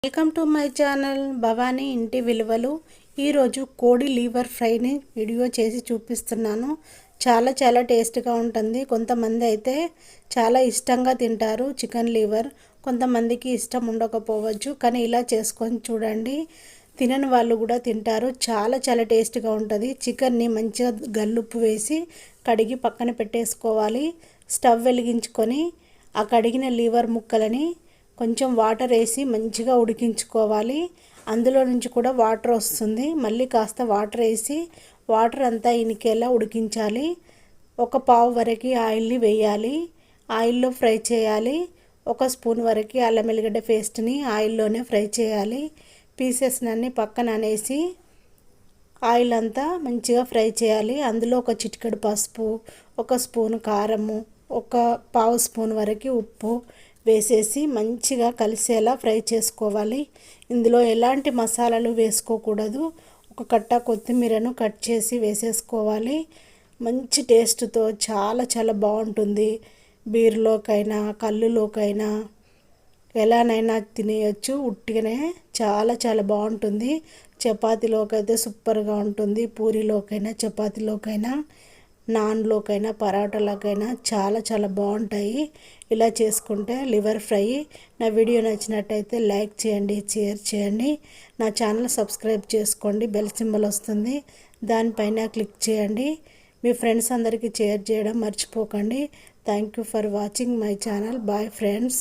Welcome to my channel Bhavani ఇంటి విలువలు. ఈరోజు కోడి లివర్ ఫ్రైని వీడియో చేసి చూపిస్తున్నాను. చాలా టేస్ట్గా ఉంటుంది. కొంతమంది అయితే చాలా ఇష్టంగా తింటారు చికెన్ లివర్, కొంతమందికి ఇష్టం ఉండకపోవచ్చు. కానీ ఇలా చేసుకొని చూడండి, తినని వాళ్ళు కూడా తింటారు. చాలా టేస్ట్గా ఉంటుంది. చికెన్ని మంచిగా గల్లుప్పు వేసి కడిగి పక్కన పెట్టేసుకోవాలి. స్టవ్ వెలిగించుకొని ఆ కడిగిన లివర్ ముక్కలని కొంచెం వాటర్ వేసి మంచిగా ఉడికించుకోవాలి. అందులో నుంచి కూడా వాటర్ వస్తుంది. మళ్ళీ కాస్త వాటర్ వేసి వాటర్ అంతా ఇనికేలా ఉడికించాలి. ఒక పావు వరకు ఆయిల్ని వేయాలి. ఆయిల్లో ఫ్రై చేయాలి. ఒక స్పూన్ వరకు అల్లం వెల్లిగడ్డ పేస్ట్ని ఆయిల్లోనే ఫ్రై చేయాలి. పీసెస్నన్నీ పక్కన అనేసి ఆయిల్ అంతా మంచిగా ఫ్రై చేయాలి. అందులో ఒక చిటికెడు పసుపు, ఒక స్పూన్ కారము, ఒక పావు స్పూన్ వరకు ఉప్పు వేసేసి మంచిగా కలిసేలా ఫ్రై చేసుకోవాలి. ఇందులో ఎలాంటి మసాలాలు వేసుకోకూడదు. ఒక కట్ట కొత్తిమీరను కట్ చేసి వేసేసుకోవాలి. మంచి టేస్ట్తో చాలా బాగుంటుంది. బీర్లోకైనా కల్లులోకైనా ఎలానైనా తినేయచ్చు. ఉట్టిగానే చాలా బాగుంటుంది. చపాతీలోకి అయితే సూపర్గా ఉంటుంది. పూరీలోకైనా, చపాతీలోకైనా, నాన్లోకైనా, పరాటాలోకైనా చాలా బాగుంటాయి. ఇలా చేసుకుంటే లివర్ ఫ్రై. నా వీడియో నచ్చినట్టయితే లైక్ చేయండి, షేర్ చేయండి. నా ఛానల్ సబ్స్క్రైబ్ చేసుకోండి. బెల్ సింబల్ వస్తుంది, దానిపైన క్లిక్ చేయండి. మీ ఫ్రెండ్స్ అందరికీ షేర్ చేయడం మర్చిపోకండి. Thank you for watching my channel. Bye friends.